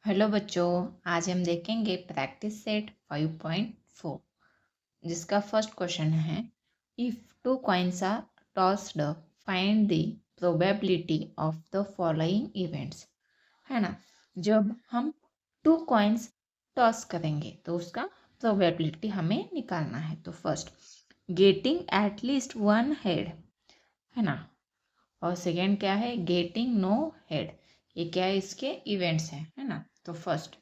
Hello बच्चों, आज हम देखेंगे प्रैक्टिस सेट 5.4 जिसका फर्स्ट क्वेश्चन है if two coins are tossed find the probability of the following events. है ना। जब हम टू कॉइन्स टॉस करेंगे तो उसका प्रोबेबिलिटी हमें निकालना है। तो first getting at least one head, है ना। और सेकेंड क्या है, गेटिंग नो हेड। ये क्या है, इसके इवेंट्स हैं, है ना। तो first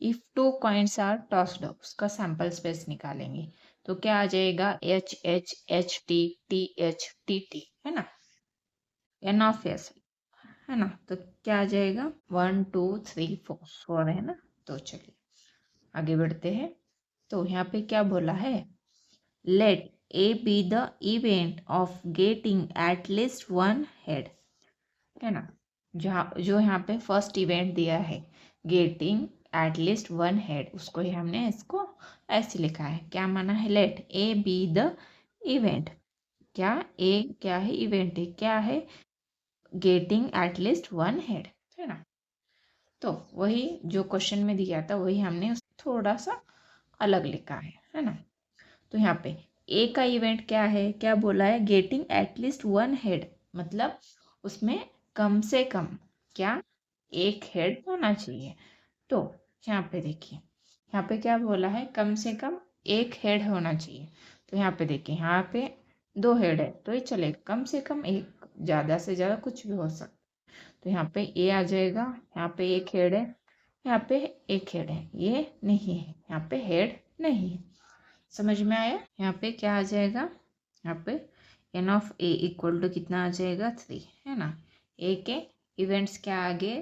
if two coins are tossed, उसका सैंपल स्पेस निकालेंगे तो क्या आ जाएगा, H H H T H T, है ना। एन ऑफ एस, है ना। तो क्या आ जाएगा, 1 2 3 4 है ना। तो चलिए आगे बढ़ते हैं। तो यहाँ पे क्या बोला है, let A be the event of getting at least one head, है ना। जहाँ जो यहाँ पे फर्स्ट इवेंट दिया है गेटिंग एटलीस्ट वन हेड, उसको ही हमने इसको ऐसे लिखा है। क्या माना है, let A be the event. क्या ए क्या है, इवेंट है, क्या है, गेटिंग एटलीस्ट वन हेड, है ना। तो वही जो क्वेश्चन में दिया था वही हमने थोड़ा सा अलग लिखा है ना। तो यहाँ पे ए का इवेंट क्या है, क्या बोला है, गेटिंग एटलीस्ट वन हेड, मतलब उसमें कम से कम क्या, एक हेड होना चाहिए। तो यहाँ पे देखिए, यहाँ पे क्या बोला है, कम से कम एक हेड होना चाहिए। तो यहाँ पे देखिए, यहाँ पे दो हेड है तो ये चलेगा, कम से कम एक, ज़्यादा से ज़्यादा कुछ भी हो सकता। तो यहाँ पे ए आ जाएगा, यहाँ पे एक हेड है, यहाँ पे एक हेड है, ये नहीं है, यहाँ पे हेड नहीं है। समझ में आया। यहाँ पे क्या आ जाएगा, यहाँ पे N of A equal to कितना आ जाएगा, 3, है ना। ए के इवेंट्स क्या आगे,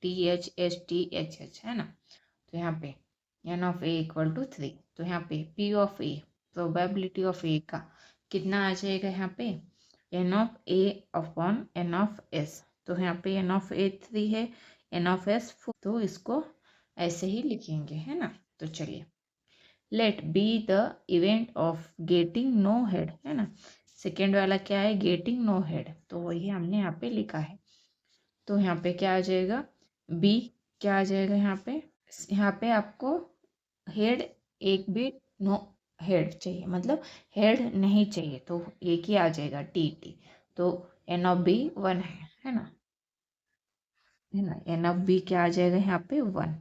T H H T H H, है ना। तो यहाँ पे N of A equal to 3, तो यहाँ पे P of A, probability of A का कितना आ जाएगा, यहाँ पे N of A upon N of S. तो यहाँ पे एन ऑफ ए 3 है, एन ऑफ एस 4, तो इसको ऐसे ही लिखेंगे, है ना। तो चलिए, let be the event of getting no head, है ना। सेकेंड वाला क्या है, गेटिंग नो हेड, तो वही हमने यहाँ पे लिखा है। तो यहाँ पे क्या आ जाएगा, बी क्या आ जाएगा, यहाँ पे आपको हेड एक भी नो हेड चाहिए, मतलब हेड नहीं चाहिए, तो एक ही आ जाएगा टी। तो एन ऑफ बी 1 है ना, एन ऑफ बी क्या आ जाएगा, यहाँ पे 1।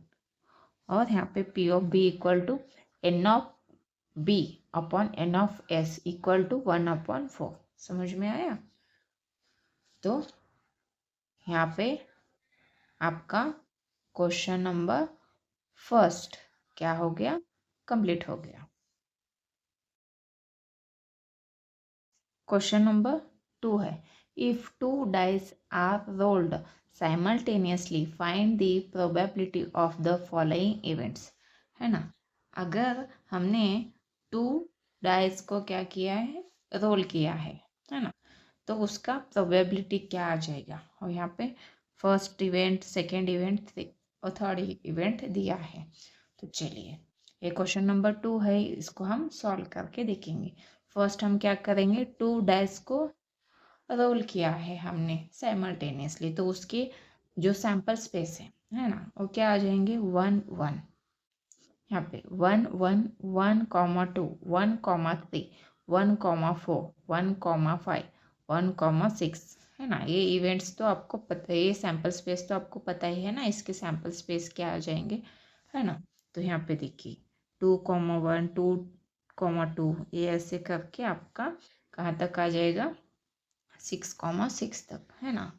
और यहाँ पे P of B equal to N of B upon N of S equal to 1/4। समझ में आया। तो यहाँ पे आपका क्वेश्चन नंबर फर्स्ट क्या हो गया, कंप्लीट हो गया। क्वेश्चन नंबर 2 है, if two dice are rolled simultaneously find the probability of the following events, है ना। अगर हमने टू डाइस को क्या किया है, रोल किया है ना, तो उसका प्रोबेबिलिटी क्या आ जाएगा। और यहाँ पे फर्स्ट इवेंट, सेकेंड इवेंट और थर्ड इवेंट दिया है। तो चलिए, ये क्वेश्चन नंबर 2 है, इसको हम सॉल्व करके देखेंगे। फर्स्ट हम क्या करेंगे, टू डैश को रोल किया है हमने साइमल्टेनियसली, तो उसके जो सैंपल स्पेस है ना, वो क्या आ जाएंगे, 1 1, यहाँ पे 1 1 1,2 1,3 1,4 1,5 1,6, है ना। ये इवेंट्स तो आपको पता है, ये सैंपल स्पेस तो आपको पता ही है ना, इसके सैंपल स्पेस क्या आ जाएंगे, है ना। तो यहाँ पे देखिए 2,1 2,2, ये ऐसे करके आपका कहाँ तक आ जाएगा, 6,6 तक, है ना।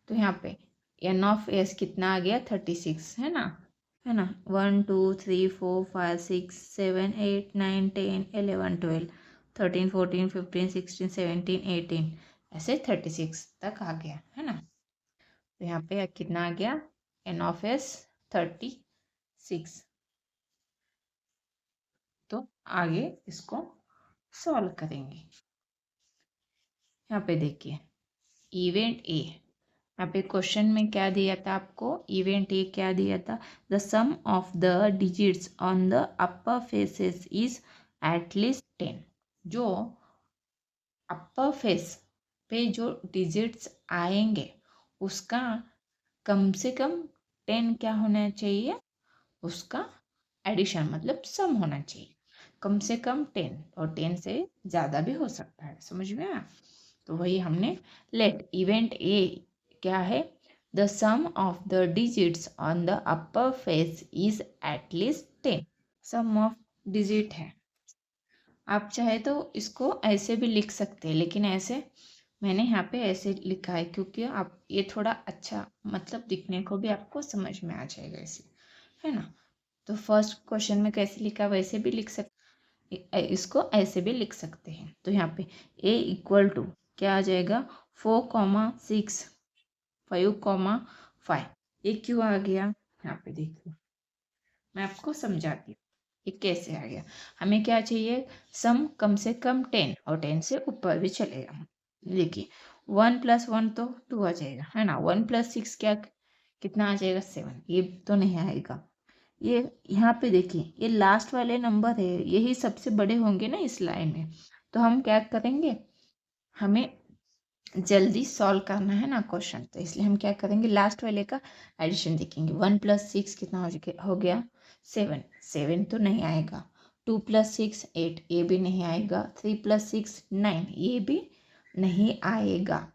तो यहाँ पे एन ऑफ एस कितना आ गया, 36, है ना। 1 2 3 4 5 6 7 8 9 10 11 12 13 14 15 16 17 18, ऐसे 36 तक आ गया, है ना। तो यहाँ पे कितना आ गया, एन ऑफ एस 36। तो आगे इसको सॉल्व करेंगे। यहाँ पे देखिए इवेंट ए, यहाँ पे क्वेश्चन में क्या दिया था आपको, इवेंट ए क्या दिया था, the sum of the digits on the upper faces is at least 10। जो अपर फेस पे जो डिजिट्स आएंगे उसका कम से कम 10 क्या होना चाहिए, उसका एडिशन मतलब सम होना चाहिए, कम से कम 10, और 10 से ज़्यादा भी हो सकता है। समझ में आया? तो वही हमने लेट इवेंट ए क्या है, the sum of the digits on the upper face is at least 10, sum of digit है। आप चाहे तो इसको ऐसे भी लिख सकते हैं, लेकिन ऐसे मैंने यहाँ पे ऐसे लिखा है क्योंकि आप ये थोड़ा अच्छा मतलब दिखने को भी आपको समझ में आ जाएगा ऐसे, है ना। तो फर्स्ट क्वेश्चन में कैसे लिखा वैसे भी लिख सकते, इसको ऐसे भी लिख सकते हैं। तो यहाँ पे a इक्वल टू क्या आ जाएगा, 4,6 5,5। ये क्यों आ गया, यहाँ पे देखिए मैं आपको समझाती हूँ ये कैसे आ गया। हमें क्या चाहिए, सम कम से कम 10 और 10 से ऊपर भी चलेगा। देखिए 1 + 1 तो 2 आ जाएगा, है ना। 1 + 6 क्या कितना आ जाएगा, 7, ये तो नहीं आएगा। ये यहाँ पे देखिए ये लास्ट वाले नंबर है, यही सबसे बड़े होंगे ना इस लाइन में। तो हम क्या करेंगे, हमें जल्दी सॉल्व करना है ना क्वेश्चन, तो इसलिए हम क्या करेंगे, लास्ट वाले का एडिशन देखेंगे। 1 + 6 कितना हो गया 7, 7 तो नहीं आएगा। 2 + 6 8, ये भी नहीं आएगा। 3 + 6 9, ये भी नहीं आएगा।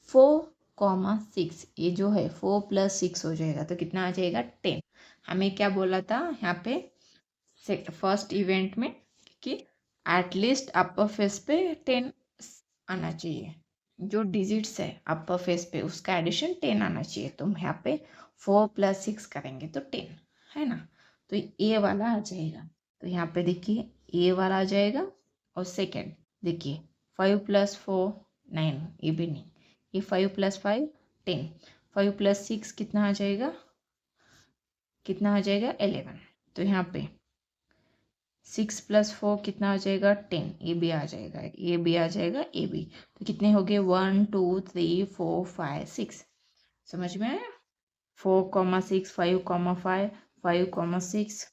4,6 ये जो है 4 + 6 हो जाएगा, तो कितना आ जाएगा 10। हमें क्या बोला था यहाँ पे फर्स्ट इवेंट में कि एटलीस्ट अपर फेस पे 10 आना चाहिए, जो डिजिट्स है अपर फेस पे उसका एडिशन 10 आना चाहिए। तो हम यहाँ पे 4 + 6 करेंगे तो 10, है ना। तो ये वाला आ जाएगा। तो यहाँ पे देखिए ये वाला आ जाएगा, और सेकेंड देखिए 5 + 4 9, ये भी नहीं। ये 5 + 5 10, 5 + 6 कितना आ जाएगा, कितना आ जाएगा 11। तो यहाँ पे 6 + 4 कितना आ जाएगा 10, ये भी आ जाएगा, ये भी आ जाएगा, ये भी। तो कितने हो गए 1 2 3 4 5 6। समझ में आया? 4,6 5,5 5,6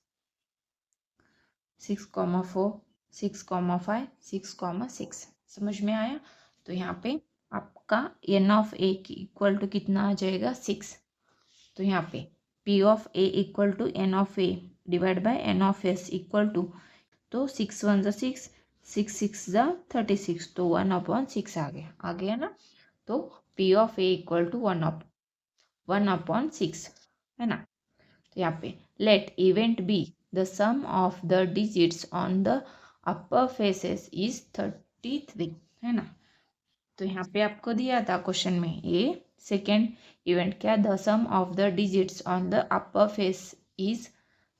6,4 6,5 6,6। समझ में आया? तो यहाँ पे आपका n(a) इक्वल टू कितना आ जाएगा 6। तो यहाँ पे p(a) equal to n(a) divide by n(s) equal to, तो 6 1 = 6, 6 6 = 36, तो 1/6 आ गया ना। तो p(a) इक्वल टू 1/6, है ना। तो यहाँ पे let event B the sum of the digits on the upper faces is 33, है ना। तो यहाँ पे आपको दिया था क्वेश्चन में ये सेकेंड इवेंट क्या, the sum of the digits on the upper face is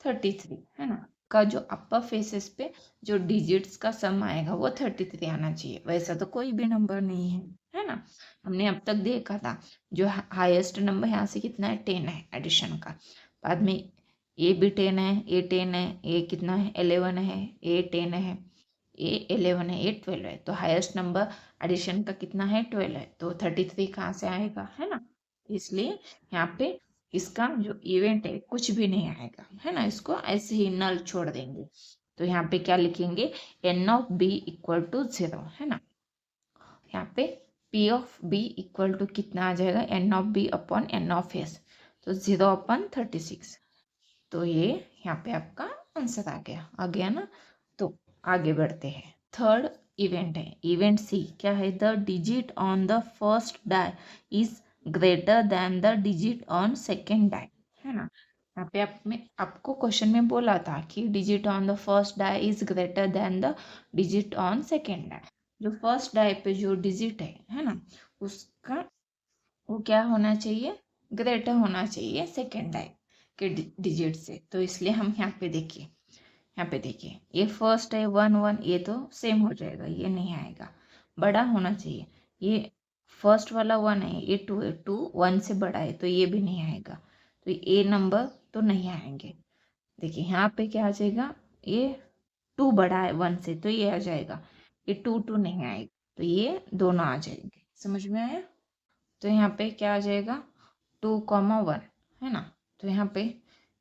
33, है ना। का जो अपर फेसेस पे जो डिजिट्स का सम आएगा वो 33 आना चाहिए। वैसा तो कोई भी नंबर नहीं है ना। हमने अब तक देखा था जो हाईएस्ट नंबर यहाँ से कितना है 10 है एडिशन का। बाद में ए भी 10 है, ए 10 है, ए कितना है 11 है, ए 10 है, ए 11 है, ए 12 है। तो हाईएस्ट नंबर एडिशन का कितना है 12 है, तो 33 कहाँ से आएगा, है ना। इसलिए यहाँ पे इसका जो इवेंट है कुछ भी नहीं आएगा, है ना। इसको ऐसे ही नल छोड़ देंगे। तो यहाँ पे क्या लिखेंगे, n(b) इक्वल टू 0, है ना। यहाँ पे p(b) इक्वल टू कितना आ जाएगा n(b) अपॉन n(s), तो 0/36। तो ये यहाँ पे आपका आंसर आ गया ना। तो आगे बढ़ते हैं, थर्ड इवेंट है इवेंट सी, क्या है, the digit on the first die is greater than the digit on second die, है ना। यहाँ पे आपको क्वेश्चन में बोला था कि digit on the first die is greater than the digit on second die. जो फर्स्ट डाई पे जो डिजिट है ना, उसका वो क्या होना चाहिए, ग्रेटर होना चाहिए सेकेंड डाई के डिजिट से। तो इसलिए हम यहाँ पे देखिए ये फर्स्ट है 1 1, ये तो सेम हो जाएगा, ये नहीं आएगा, बड़ा होना चाहिए। ये फर्स्ट वाला 1 है, ये 2 है, 2 1 से बड़ा है, तो ये भी नहीं आएगा। तो ये नंबर तो नहीं आएंगे। देखिए यहाँ पे क्या आ जाएगा, ये 2 बड़ा है 1 से, तो ये आ जाएगा। ये 2 2 नहीं आएगा, तो ये दोनों आ जाएंगे। समझ में आया? तो यहाँ पे क्या आ जाएगा 2,1, है ना। तो यहाँ पे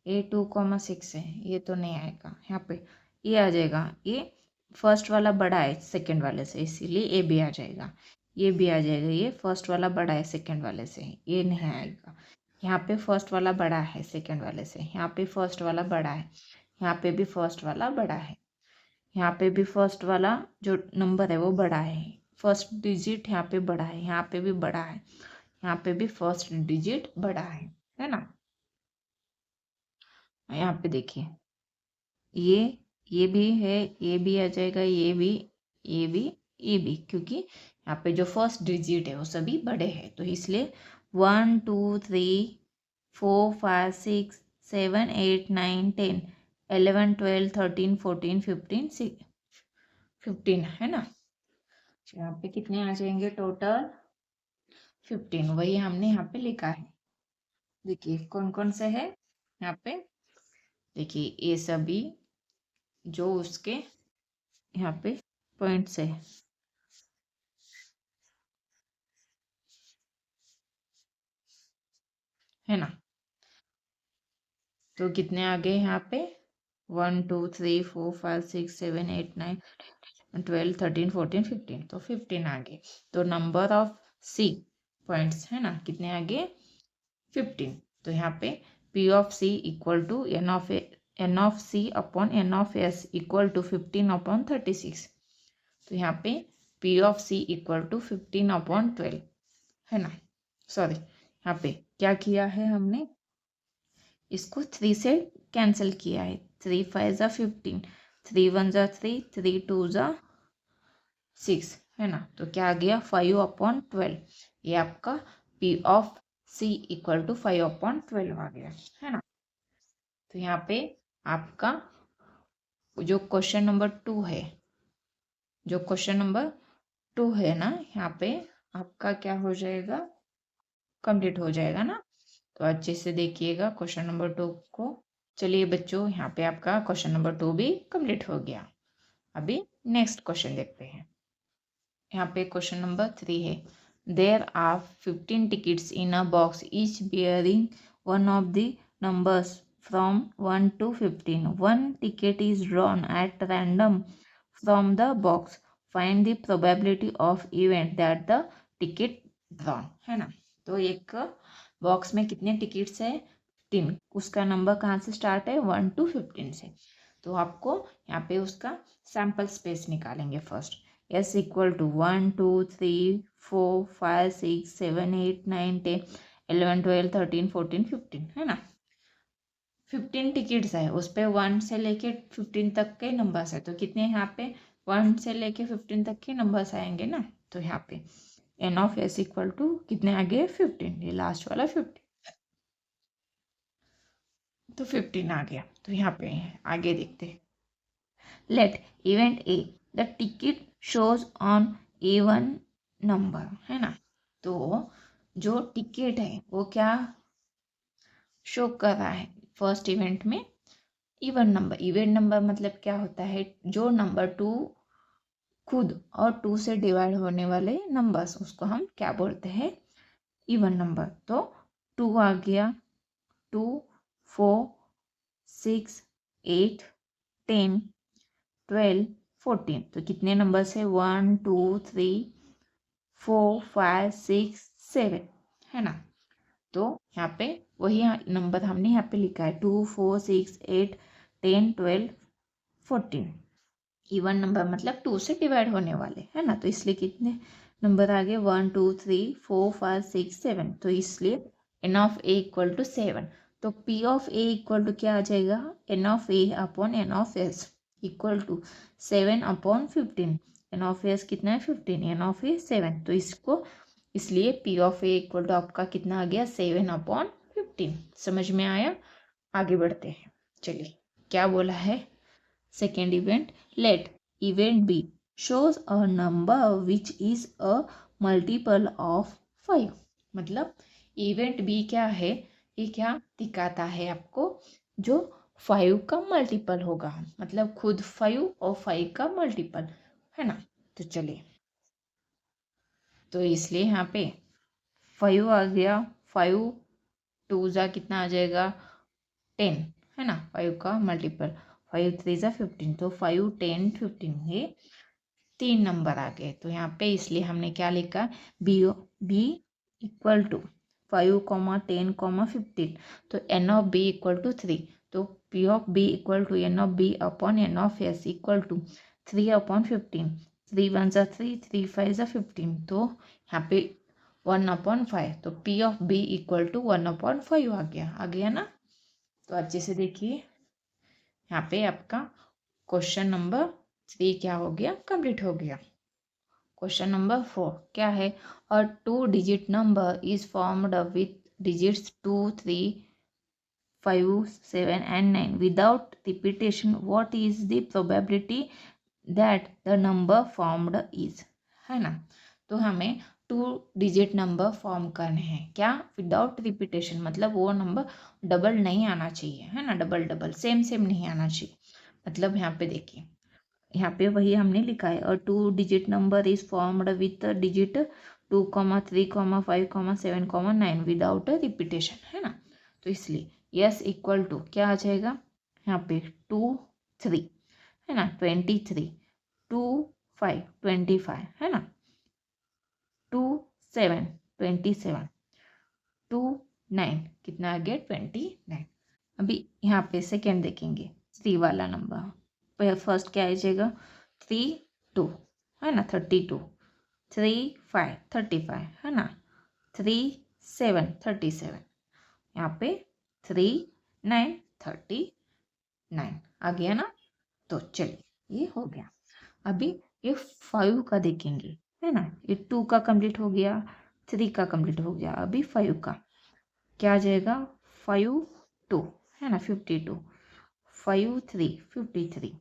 ये 2,6 है, ये तो नहीं आएगा। यहाँ पे ये आ जाएगा, ये फर्स्ट वाला बड़ा है सेकंड वाले से, इसीलिए ये भी आ जाएगा। ये भी आ जाएगा, ये फर्स्ट वाला बड़ा है सेकंड वाले से, ये नहीं आएगा। यहाँ पे फर्स्ट वाला बड़ा है सेकंड वाले से, यहाँ पे फर्स्ट वाला बड़ा है, यहाँ पे भी फर्स्ट वाला बड़ा है, यहाँ पे भी फर्स्ट वाला जो नंबर है वो बड़ा है, फर्स्ट डिजिट यहाँ पे बड़ा है, यहाँ पे भी बड़ा है, यहाँ पे भी फर्स्ट डिजिट बड़ा है ना। यहाँ पे देखिए ये भी है, ये भी आ जाएगा, ये भी, ये भी, ये भी, क्योंकि यहाँ पे जो फर्स्ट डिजिट है वो सभी बड़े हैं, तो इसलिए 1 2 3 4 5 6 7 8 9 10 11 12 13 14 15 15 है ना। यहाँ पे कितने आ जाएंगे टोटल 15, वही हमने यहाँ पे लिखा है। देखिए कौन कौन से है यहाँ पे, देखिए ये सभी जो उसके यहाँ पे पॉइंट्स है ना। तो कितने आ गए यहाँ पे 1 2 3 4 5 6 7 8 9 12 13 14 15, तो 15 आ गए। तो नंबर ऑफ सी पॉइंट्स है ना, कितने आ गए 15। तो यहाँ पे P of C equal to N of C upon N of S equal to 15 upon 36। तो यहाँ पे P of C equal to 15 upon 12 है ना। सॉरी, यहाँ पे क्या किया है हमने, इसको 3 से कैंसिल किया है, 3 5 ज़ा 15, 3 1 ज़ा 3, 3 2 ज़ा 6 है ना। तो क्या आ गया 5 अपॉन 12, ये आपका P of C equal to 5 upon 12 आ गया है ना। तो यहाँ पे आपका जो क्वेश्चन नंबर 2 है, जो क्वेश्चन नंबर 2 है ना, यहाँ पे आपका क्या हो जाएगा, कंप्लीट हो जाएगा ना। तो अच्छे से देखिएगा क्वेश्चन नंबर 2 को। चलिए बच्चों, यहाँ पे आपका क्वेश्चन नंबर 2 भी कंप्लीट हो गया। अभी नेक्स्ट क्वेश्चन देखते हैं। यहाँ पे क्वेश्चन नंबर 3 है, there are 15 tickets in a box each bearing one of the numbers from 1 to 15. One ticket is drawn at random from the box. Find the probability of event that the ticket drawn है ना। तो एक box में कितने tickets है 15, उसका number कहाँ से स्टार्ट है 1 to 15 से। तो आपको यहाँ पे उसका सैम्पल स्पेस निकालेंगे फर्स्ट। S इक्वल टू 1 2 3 4 5 6 7 8 9 10 11 12 13 14 15 है ना। 15 टिकट्स है, उस पर 1 से लेके 15 तक के नंबर्स है, तो कितने यहाँ पे 1 से लेके 15 तक के नंबर्स आएंगे ना। तो यहाँ पे N of S equal to कितने आगे 15, ये लास्ट वाला 15, तो 15 आ गया। तो यहाँ पे आगे देखते हैं, let event A the ticket shows on A1 number है ना। तो जो टिकट है वो क्या शो कर रहा है फर्स्ट इवेंट में, इवन नंबर। इवेंट नंबर मतलब क्या होता है, जो नंबर 2 खुद और 2 से डिवाइड होने वाले नंबर्स, उसको हम क्या बोलते हैं इवन नंबर। तो 2 आ गया, 2 4 6 8 10 12 14, तो कितने नंबर्स है 1 2 3 4 5 6 7 है ना। तो यहाँ पे वही नंबर हमने यहाँ पे लिखा है 2 4 6 8 10 12 14। इवन नंबर मतलब 2 से डिवाइड होने वाले है ना, तो इसलिए कितने नंबर आ गए 1 2 3 4 5 6 7, तो इसलिए N of A equal to 7। तो P of A equal to क्या आ जाएगा N of A upon N of S equal to 7 upon 15। N of S कितना है 15, N ऑफ A 7, तो इसको इसलिए P of A equal to आपका कितना आ गया 7 अपॉन 15। समझ में आया, आगे बढ़ते हैं। चलिए क्या बोला है second event, let event B shows a number which is a multiple of 5। मतलब इवेंट B क्या है, ये क्या दिखाता है आपको, जो 5 का मल्टीपल होगा, मतलब खुद 5 और 5 का मल्टीपल है ना। तो चलिए, तो इसलिए यहाँ पे 5 आ गया, 5 2 जा कितना आ जाएगा 10 है ना, 5 का मल्टीपल, 5 3 जा 15, तो 5 10 15 ये 3 नंबर आ गए। तो यहाँ पे इसलिए हमने क्या लिखा बी इक्वल टू 5, 10, 15, तो n of b equal to 3, तो p of b equal to n of b upon n of s equal to 3 upon 15, 3 1 ज़ा 3, 3 5 ज़ा 15, तो यहाँ पे 1/5, तो p of b equal to 1/5 आ गया ना। तो अच्छे से देखिए, यहाँ पे आपका क्वेश्चन नंबर 3 क्या हो गया, कंप्लीट हो गया। क्वेश्चन नंबर 4 क्या है, अ 2-digit number is formed with digits 2, 3, 5, 7 and 9 without repetition. What is the probability that the number formed is, है ना। तो हमें 2-digit नंबर फॉर्म करने हैं, क्या, विदाउट रिपीटेशन, मतलब वो नंबर डबल नहीं आना चाहिए, है ना, डबल डबल सेम सेम नहीं आना चाहिए। मतलब यहाँ पे देखिए, यहाँ पे वही हमने लिखा है, और 2-digit number is formed with digit 2, 3, 5, 7, 9 without repetition, है ना। तो इसलिए यस इक्वल टू क्या आ जाएगा, यहाँ पे 2, 3, है ना, 23, 2, 5, 25, है ना, 2, 7, 27, 2, 9, कितना आ गया, 29। अभी यहाँ पे सेकेंड देखेंगे, 3 वाला नंबर, फर्स्ट क्या आ जाएगा, 3, 2, है ना, 32, 3, 5, 35, है ना, 3, 7, 37, यहाँ पे 3, 9, 39 आ गया ना। तो चलिए ये हो गया। अभी ये 5 का देखेंगे, है ना, ये 2 का कंप्लीट हो गया, 3 का कंप्लीट हो गया, अभी 5 का क्या आ जाएगा, 5, 2, है ना, 52, 5, 3, 53,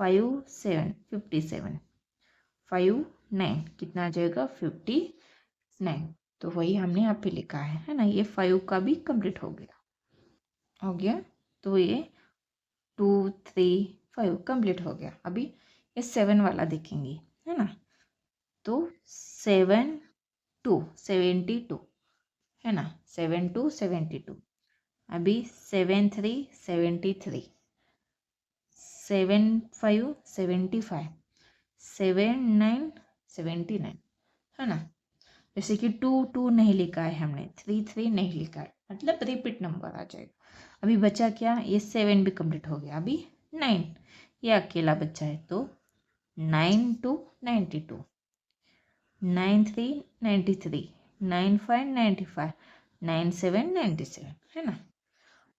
5, 7, 57, 5, 9, कितना आ जाएगा, 59। तो वही हमने यहाँ पे लिखा है ना, ये 5 का भी कंप्लीट हो गया। तो ये 2, 3, 5 कंप्लीट हो गया। अभी ये 7 वाला देखेंगे, है ना, तो 7, 2, 72, है ना, 7, 2, 72, अभी 7, 3, 73, 7, 5, 75, 7, 9, 79, है ना। जैसे कि 2, 2 नहीं लिखा है हमने, 3, 3 नहीं लिखा है, मतलब रिपीट नंबर आ जाएगा। अभी बचा क्या, ये 7 भी कंप्लीट हो गया, अभी 9 ये अकेला बच्चा है, तो 9, 2, 92, 9, 3, 93, 9, 5, 95, 9, 7, 97, है ना।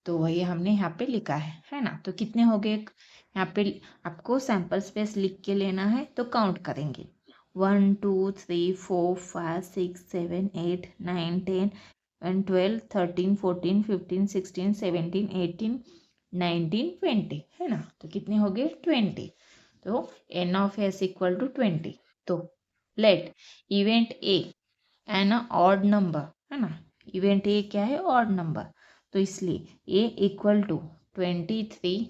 तो वही हमने यहाँ पे लिखा है ना। तो कितने हो गए, यहाँ पे आपको सैम्पल स्पेस लिख के लेना है, तो काउंट करेंगे, 1, 2, 3, 4, 5, 6, 7, 8, 9, 10 and 12, 13, 14, 15, 16, 17, 18, 19, 20, है ना। तो कितने हो गए, 20। तो n of s equal to 20। तो let event A an odd number, है ना, इवेंट ए क्या है, ऑड नंबर, तो इसलिए a equal to 23।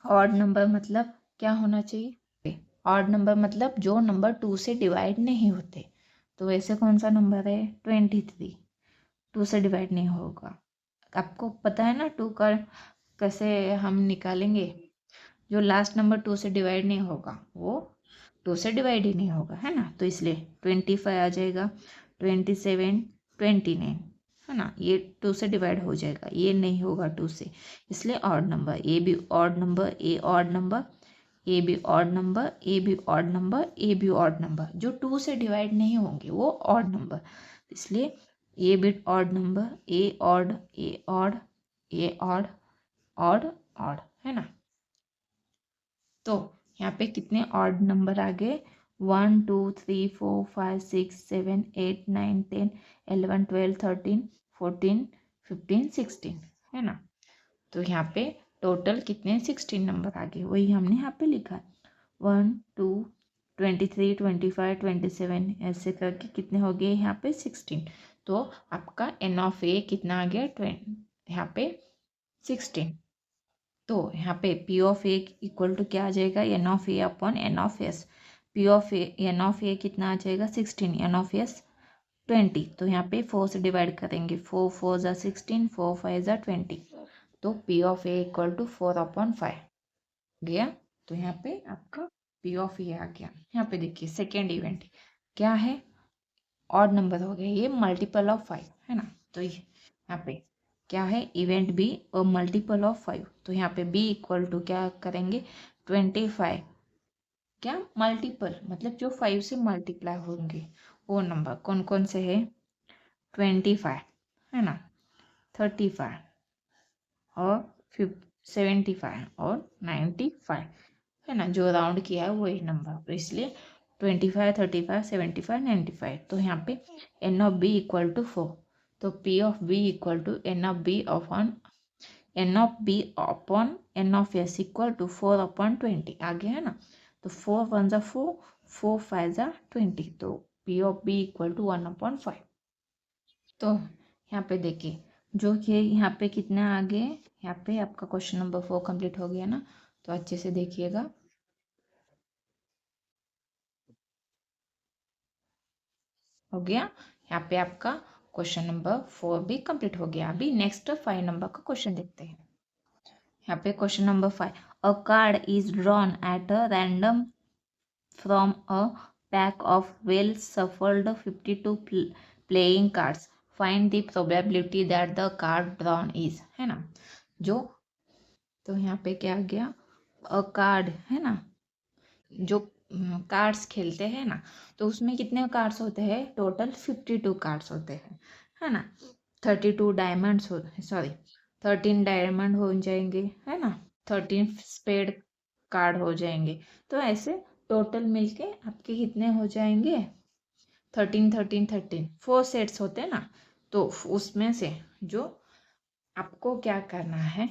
Odd number मतलब क्या होना चाहिए, ऑड नंबर मतलब जो नंबर 2 से डिवाइड नहीं होते। तो वैसे कौन सा नंबर है, 23, 2 से डिवाइड नहीं होगा। आपको पता है ना 2 का कैसे हम निकालेंगे, जो लास्ट नंबर 2 से डिवाइड नहीं होगा वो 2 से डिवाइड ही नहीं होगा, है ना। तो इसलिए 25 आ जाएगा, 27, 29, है ना, ये 2 से डिवाइड हो जाएगा, ये नहीं होगा 2 से, इसलिए ऑड नंबर, ए भी ऑड नंबर, ए ऑड नंबर, ए भी ऑड नंबर, ए भी ऑड नंबर, ए भी ऑड नंबर, जो 2 से डिवाइड नहीं होंगे वो ऑड नंबर, इसलिए ए भी ऑड नंबर, ए ऑड, ए ऑड, ए ऑड, ऑड, ऑड, है ना। तो यहाँ पे कितने ऑड नंबर आ गए, 1, 2, 3, 4, 5, 6, 7, 8, 9, 10, 11, 12, 13, 14, 15, 16, है ना। तो यहाँ पे टोटल कितने 16 नंबर आ गए, वही हमने यहाँ पे लिखा है, 1, 2, 23, 25, 27, ऐसे करके कितने हो गए यहाँ पे 16। तो आपका n ऑफ ए कितना आ गया, 20, यहाँ पे 16। तो यहाँ पे P of A equal to क्या आ जाएगा, N of A upon N of S, P of A, N of A कितना आ जाएगा 16, एन ऑफ एस 20। तो यहाँ पे 4 से डिवाइड करेंगे, 4, 4 ज़ा 16, 4, 5 ज़ा 20, तो P of A equal to 4/5 गया। तो यहाँ पे आपका पी ऑफ ए आ गया। यहाँ पे देखिए सेकेंड इवेंट क्या है, ऑड नंबर हो गया, ये मल्टीपल ऑफ 5 है ना। तो यहाँ पे क्या है, इवेंट बी और मल्टीपल ऑफ 5, तो यहाँ पे बी इक्वल टू क्या करेंगे 25, क्या मल्टीपल मतलब जो 5 से मल्टीप्लाई होंगे वो नंबर कौन कौन से है 25 है ना, 35 और 75 और 95 है ना, जो राउंड किया है वही नंबर, तो इसलिए 25 35 75 95। तो यहाँ पे N of B equal to 4, तो P of B equal to N of B upon N of S equal to 4 upon 20 आ गया है ना। तो 4 1 जा 4, 4 5 जा 20, तो P of B equal to 1/5। तो यहाँ पे देखिए जो कि यहाँ पे कितना आ गए, यहाँ पे आपका क्वेश्चन नंबर 4 कंप्लीट हो गया ना। तो अच्छे से देखिएगा, हो गया। यहाँ पे आपका क्वेश्चन नंबर 4 भी कंप्लीट हो गया। अभी नेक्स्ट 5 नंबर का क्वेश्चन देखते हैं। यहाँ पे question number 5, a card is drawn at a random from a pack of well shuffled 52 playing cards, find the probability that the card drawn is, है ना। जो तो यहाँ पे क्या आ गया, अ कार्ड है ना, जो कार्ड्स खेलते हैं ना, तो उसमें कितने कार्ड्स होते हैं टोटल 52 कार्ड्स होते हैं, है ना। 32 डायमंड्स हो, सॉरी 13 डायमंड हो जाएंगे, है ना, 13 स्पेड कार्ड हो जाएंगे। तो ऐसे टोटल मिलके आपके कितने हो जाएंगे 13 4 सेट्स होते हैं ना। तो उसमें से जो आपको क्या करना है,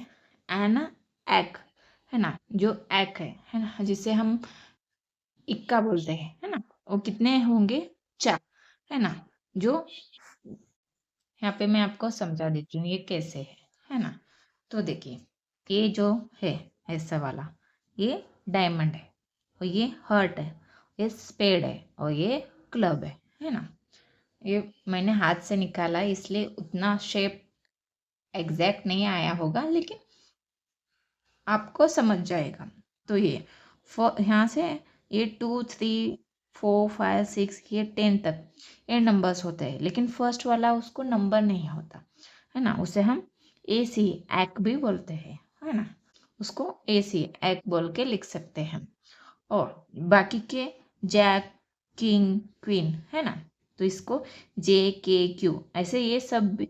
एन एक है ना, जो एक है ना, जिसे हम इक्का बोलते हैं, है ना, वो कितने होंगे 4, है ना। जो यहाँ पे मैं आपको समझा देती हूँ ये कैसे है ना। तो देखिए ये जो है ऐसा वाला, ये डायमंड है और ये हर्ट है, ये स्पेड है और ये क्लब है ना। ये मैंने हाथ से निकाला है इसलिए उतना शेप एग्जैक्ट नहीं आया होगा, लेकिन आपको समझ जाएगा। तो ये यहाँ से ये 2 3 4 5 6 ये 10 तक ये नंबर्स होते हैं, लेकिन फर्स्ट वाला उसको नंबर नहीं होता, है ना। उसे हम ए सी एक भी बोलते हैं, है ना। उसको ए सी एक बोल के लिख सकते हैं। और बाकी के जैक किंग क्वीन है ना, तो इसको जे के क्यू ऐसे ये सब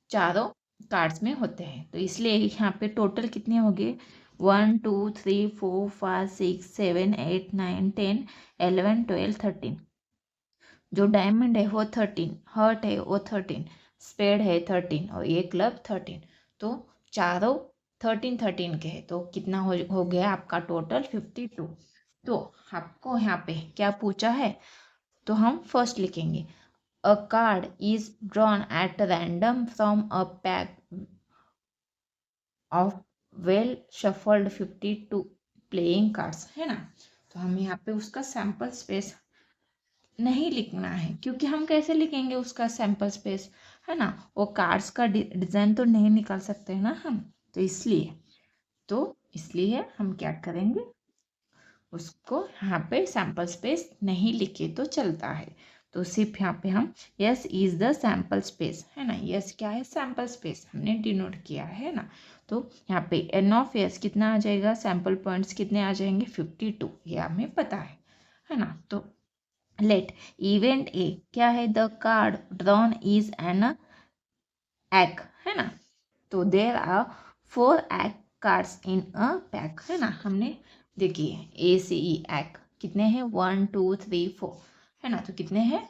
चारों कार्ड्स में होते हैं। तो इसलिए यहाँ पे टोटल कितने हो गए 1 2 3 4 5 6 7 8 9 10 11 12 13। जो डायमंड है वो 13, हर्ट है वो 13, स्पेड है 13 और ये क्लब 13। तो चारों 13 के हैं, तो कितना हो गया आपका टोटल 52। तो आपको यहाँ पे क्या पूछा है, तो हम फर्स्ट लिखेंगे अ card is drawn at random from a pack of well shuffled 52 playing cards, है ना। तो हम यहाँ पे उसका सैंपल स्पेस नहीं लिखना है, क्योंकि हम कैसे लिखेंगे उसका सैंपल स्पेस, है ना। वो कार्ड्स का डिज़ाइन तो नहीं निकाल सकते हैं ना हम, तो इसलिए हम क्या करेंगे, उसको यहाँ पे सैंपल स्पेस नहीं लिखे तो चलता है। तो सिर्फ यहाँ पे हम yes is the sample space, है ना, यस क्या है सैंपल स्पेस हमने डिनोट किया है ना। तो यहाँ पे एन ऑफ यस कितना आ जाएगा, सैंपल पॉइंट्स कितने आ जाएंगे 52, ये हमें पता है ना। तो लेट इवेंट ए क्या है, the card drawn is an ace, है ना। तो there are 4 ace cards in a pack, है ना। हमने देखिए ए सी ई एग कितने हैं 1 2 3 4, है ना। तो कितने हैं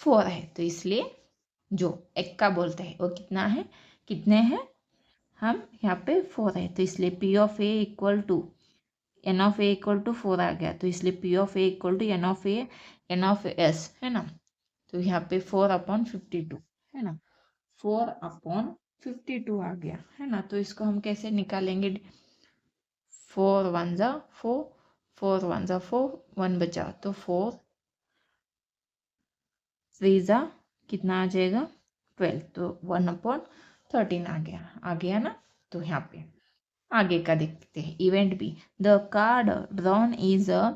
4 है, तो इसलिए जो एक्का बोलते हैं वो कितना है, कितने हैं, हम यहाँ पे 4 है, तो इसलिए P of A equal to N of A equal to 4 आ गया। तो इसलिए P of A equal to N of S, है ना। तो यहाँ पे 4/52 है ना, 4/52 आ गया, है ना। तो इसको हम कैसे निकालेंगे, 4 1 जा 4, 4 1 जा 4, 1 बचा, तो 4 3 जा कितना आ जाएगा 12, तो 1/13 आ गया ना। तो यहाँ पे आगे का देखते हैं, event B the card drawn is a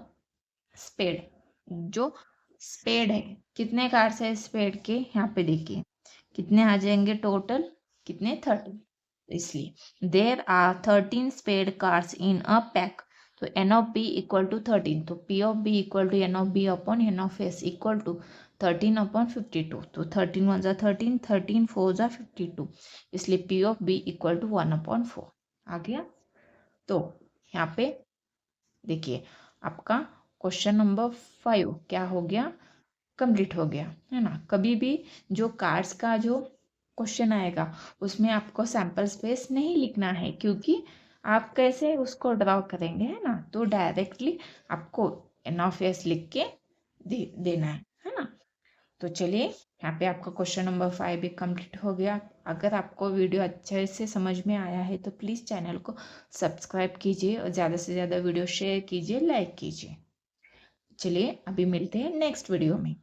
spade, जो स्पेड है, कितने कार्ड्स है स्पेड के, यहाँ पे देखिए कितने आ जाएंगे टोटल, कितने 30, इसलिए there are 13 spade cards in a pack, तो N of B equal to 13, तो P of B equal to N of B upon N of S equal to 13 upon 52, तो 13 1 जा 13, 13 4 जा 52, इसलिए P of B equal to 1 upon 4 आ गया। तो यहाँ पे देखिए आपका क्वेश्चन नंबर 5 क्या हो गया, कंप्लीट हो गया, है ना। कभी भी जो कार्ड्स का जो क्वेश्चन आएगा उसमें आपको सैम्पल स्पेस नहीं लिखना है, क्योंकि आप कैसे उसको ड्रॉ करेंगे, है ना, तो डायरेक्टली आपको एन ऑफ एस लिख के देना है ना। तो चलिए यहाँ पे आपका क्वेश्चन नंबर 5 भी कंप्लीट हो गया। अगर आपको वीडियो अच्छे से समझ में आया है तो प्लीज़ चैनल को सब्सक्राइब कीजिए और ज़्यादा से ज़्यादा वीडियो शेयर कीजिए, लाइक कीजिए। चलिए अभी मिलते हैं नेक्स्ट वीडियो में।